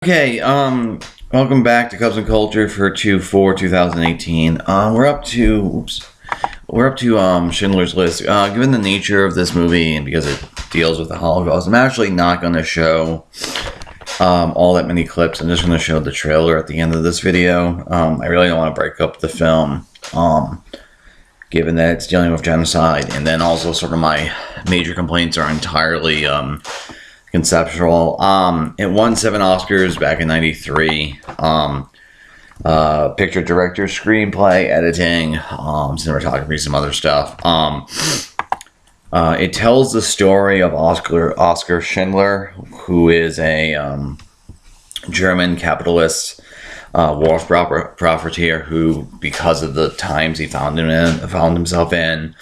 Okay, welcome back to Cubs and Culture for 2018. We're up to Schindler's List. Given the nature of this movie and because it deals with the Holocaust, I'm actually not going to show all that many clips. I'm just going to show the trailer at the end of this video. I really don't want to break up the film, given that it's dealing with genocide, and then also sort of my major complaints are entirely conceptual. It won 7 Oscars back in '93. Picture, director, screenplay, editing, cinematography, some other stuff. It tells the story of Oscar Schindler, who is a German capitalist, war profiteer who, because of the times he found himself in,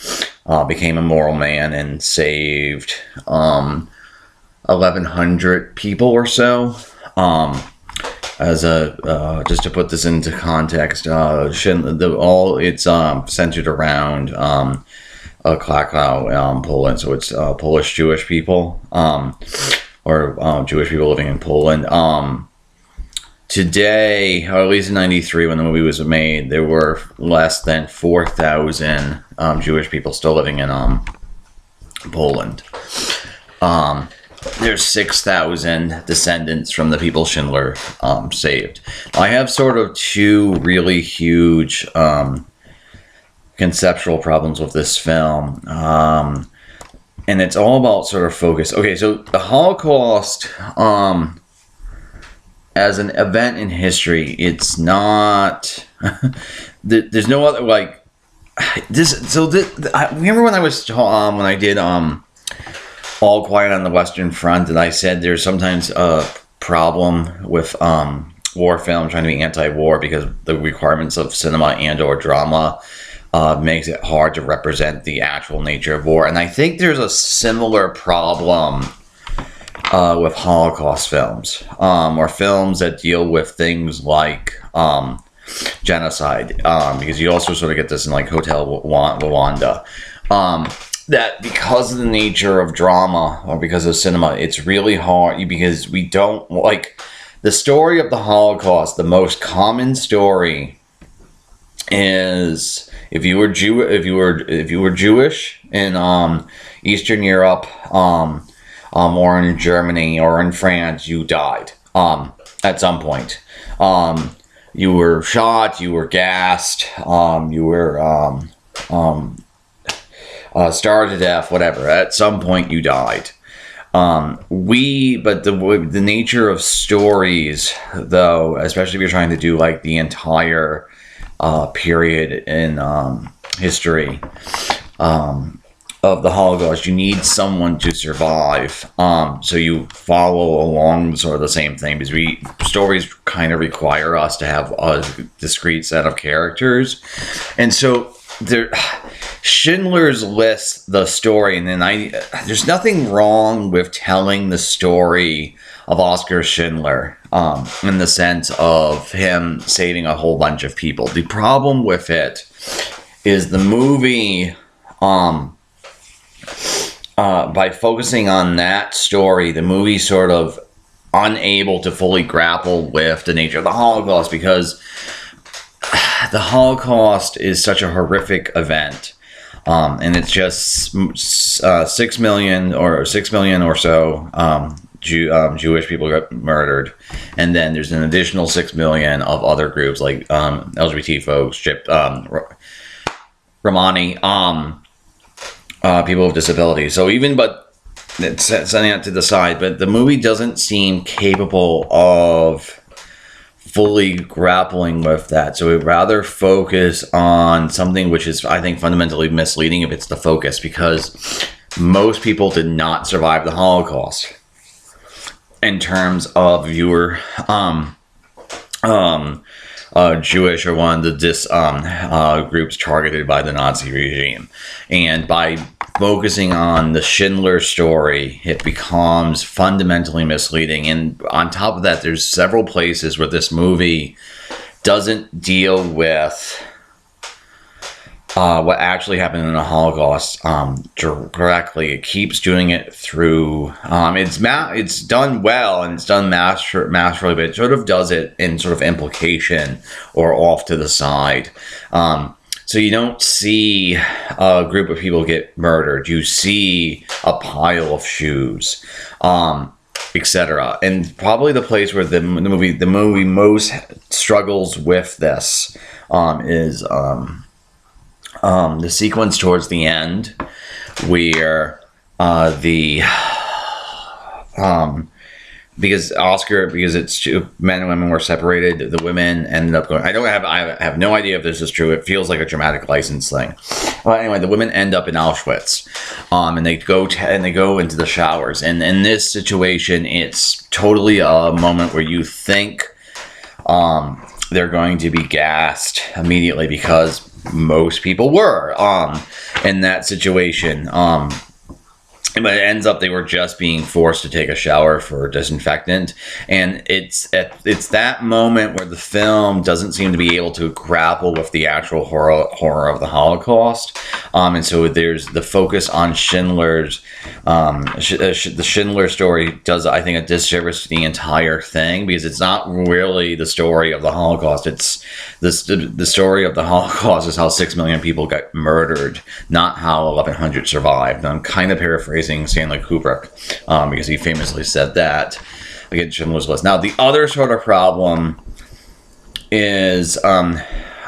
became a moral man and saved 1,100 people or so. As a just to put this into context, it's centered around Krakow, Poland. So it's Polish Jewish people, or Jewish people living in Poland. Today, or at least in '93 when the movie was made, there were less than 4,000 Jewish people still living in Poland. There's 6,000 descendants from the people Schindler saved. I have sort of two really huge conceptual problems with this film. And it's all about sort of focus. Okay, so the Holocaust, as an event in history, it's not... there's no other, like... I remember when I was... when I did... All Quiet on the Western Front, and I said there's sometimes a problem with war film trying to be anti-war because the requirements of cinema and or drama makes it hard to represent the actual nature of war. And I think there's a similar problem with Holocaust films, or films that deal with things like genocide, because you also sort of get this in like Hotel Rwanda. That because of the nature of drama or because of cinema, it's really hard because we don't like the story of the Holocaust. The most common story is if you were Jewish in Eastern Europe, or in Germany or in France, you died at some point. You were shot, you were gassed, you were starved to death, whatever. At some point, you died. But the nature of stories, though, especially if you're trying to do like the entire period in history of the Holocaust, you need someone to survive. So you follow along sort of the same thing because stories kind of require us to have a discrete set of characters, and so Schindler's List, the story, and then there's nothing wrong with telling the story of Oscar Schindler in the sense of him saving a whole bunch of people. The problem with it is the movie, by focusing on that story, the movie sort of unable to fully grapple with the nature of the Holocaust because the Holocaust is such a horrific event. And it's just 6 million or so Jewish people got murdered, and then there's an additional 6 million of other groups like LGBT folks, Romani, people with disabilities. So but setting that to the side, but the movie doesn't seem capable of fully grappling with that. So we'd rather focus on something which is, I think, fundamentally misleading if it's the focus, because most people did not survive the Holocaust in terms of you were Jewish or one of the groups targeted by the Nazi regime. And by focusing on the Schindler story, it becomes fundamentally misleading. And on top of that, there's several places where this movie doesn't deal with what actually happened in the Holocaust directly. It keeps doing it through. It's done well and it's done masterfully, but it sort of does it in sort of implication or off to the side. So you don't see a group of people get murdered. You see a pile of shoes, etc. And probably the place where the movie most struggles with this is the sequence towards the end where because it's two men and women were separated, the women ended up going. I have no idea if this is true. It feels like a dramatic license thing. Well, anyway, the women end up in Auschwitz, and they go into the showers. And in this situation, it's totally a moment where you think they're going to be gassed immediately because most people were in that situation. But it ends up they were just being forced to take a shower for disinfectant, and it's that moment where the film doesn't seem to be able to grapple with the actual horror of the Holocaust, and so there's the focus on Schindler's the Schindler story does, I think, a disservice to the entire thing, because it's not really the story of the Holocaust. It's the story of the Holocaust is how 6 million people got murdered, not how 1,100 survived. And I'm kind of paraphrasing Stanley Kubrick, because he famously said that against Schindler's List. Now, the other sort of problem is Liam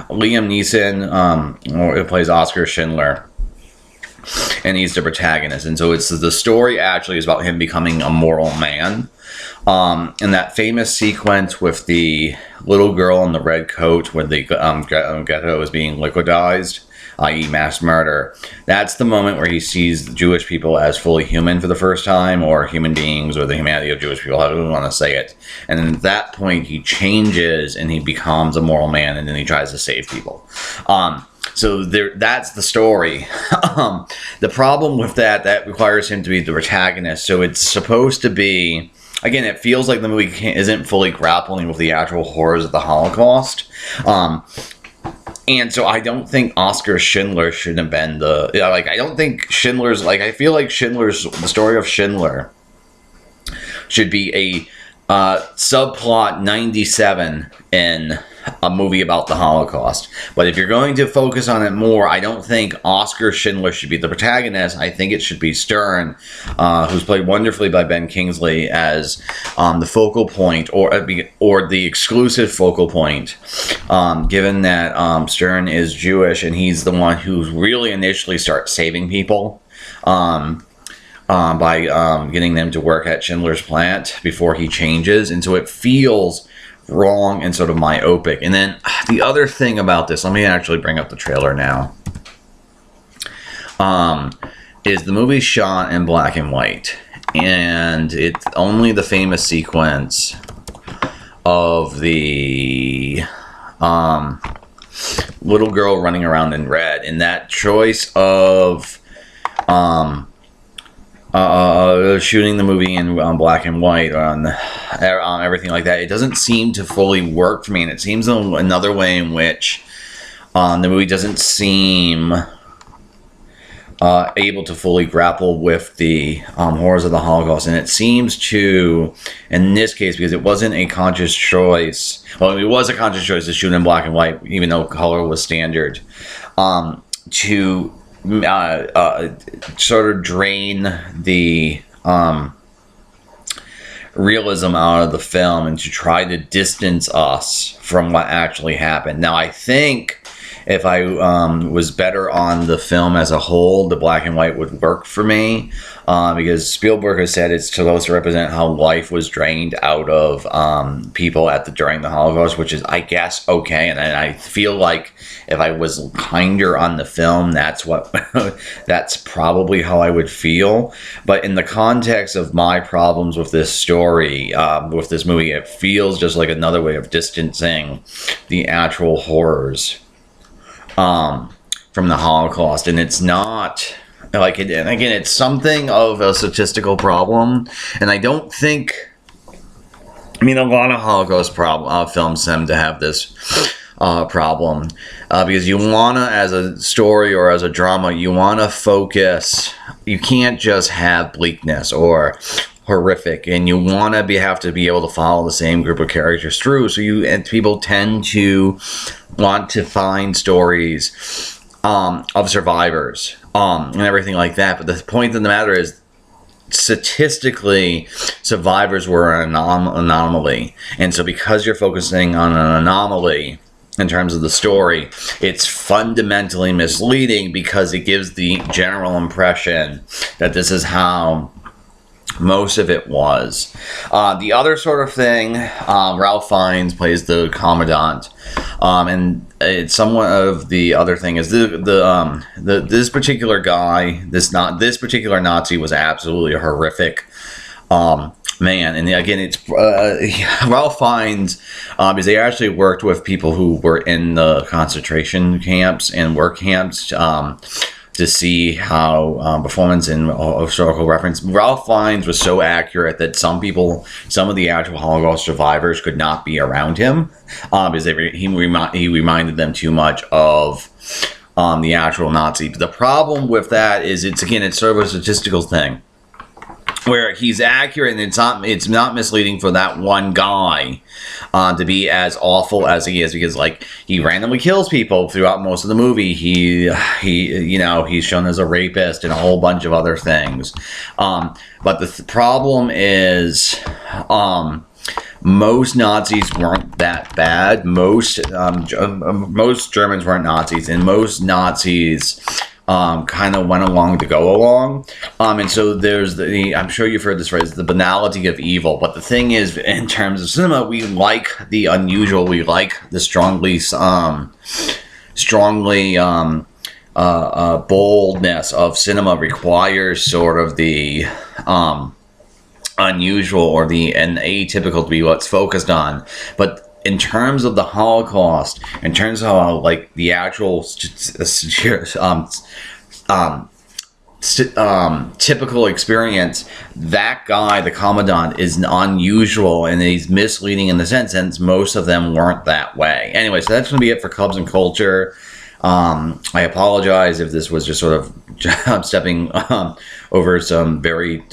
Neeson, who plays Oscar Schindler, and he's the protagonist. And so it's the story actually is about him becoming a moral man. And that famous sequence with the little girl in the red coat where the ghetto is being liquidized, i.e. mass murder, that's the moment where he sees Jewish people as fully human for the first time, or human beings, or the humanity of Jewish people, however you want to say it. And then at that point he changes and he becomes a moral man, and then he tries to save people. So that's the story. The problem with that requires him to be the protagonist. So it's supposed to be, again, it feels like the movie isn't fully grappling with the actual horrors of the Holocaust. And so I don't think Oscar Schindler should have been I don't think Schindler's, I feel like the story of Schindler should be a subplot 97 in a movie about the Holocaust. But if you're going to focus on it more, I don't think Oscar Schindler should be the protagonist. I think it should be Stern, who's played wonderfully by Ben Kingsley, as the focal point, or the exclusive focal point, given that Stern is Jewish and he's the one who really initially starts saving people by getting them to work at Schindler's plant before he changes. And so it feels wrong and sort of myopic. And then the other thing about this, let me actually bring up the trailer now, is the movie shot in black and white, and it's only the famous sequence of the little girl running around in red, and that choice of shooting the movie in black and white on everything like that, it doesn't seem to fully work for me. And it seems another way in which the movie doesn't seem able to fully grapple with the horrors of the Holocaust. And it seems to, in this case, because it wasn't a conscious choice, well, it was a conscious choice to shoot in black and white, even though color was standard, to sort of drain the realism out of the film, and to try to distance us from what actually happened. Now, I think if I was better on the film as a whole, the black and white would work for me, because Spielberg has said it's supposed to represent how life was drained out of people during the Holocaust, which is, I guess, okay. And I feel like if I was kinder on the film, that's probably how I would feel. But in the context of my problems with this story, with this movie, it feels just like another way of distancing the actual horrors from the Holocaust. And it's not like it, and again, it's something of a statistical problem, and I don't think, I mean, a lot of Holocaust films seem to have this problem, because you want to, as a story or as a drama, you want to focus. You can't just have bleakness or horrific, and you want to have to be able to follow the same group of characters through. So people tend to want to find stories of survivors and everything like that. But the point of the matter is, statistically, survivors were an anomaly, and so because you're focusing on an anomaly in terms of the story, it's fundamentally misleading, because it gives the general impression that this is how most of it was. The other sort of thing, Ralph Fiennes plays the Commandant, and it's somewhat of the other thing is this particular guy, this particular Nazi was absolutely a horrific man. And again, it's Ralph Fiennes, because they actually worked with people who were in the concentration camps and work camps, to see how performance and historical reference. Ralph Fiennes was so accurate that some of the actual Holocaust survivors could not be around him, because he reminded them too much of the actual Nazi. But the problem with that is it's sort of a statistical thing, where he's accurate, and it's not misleading for that one guy to be as awful as he is, because like he randomly kills people throughout most of the movie. He's shown as a rapist and a whole bunch of other things. But the problem is, most Nazis weren't that bad. Most Germans weren't Nazis, and most Nazis kind of went along to go along. And so there's I'm sure you've heard this phrase, the banality of evil. But the thing is, in terms of cinema, we like the unusual. We like the strongly boldness of cinema requires sort of the unusual or the atypical to be what's focused on. But in terms of the Holocaust, in terms of how, like, the actual typical experience, that guy, the Commandant, is unusual, and he's misleading in the sense, since most of them weren't that way. Anyway, so that's going to be it for Cubs and Culture. I apologize if this was just sort of stepping over some very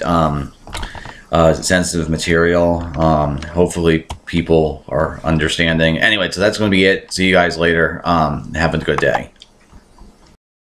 sensitive material. Hopefully people are understanding. Anyway, so that's going to be it. See you guys later. Have a good day.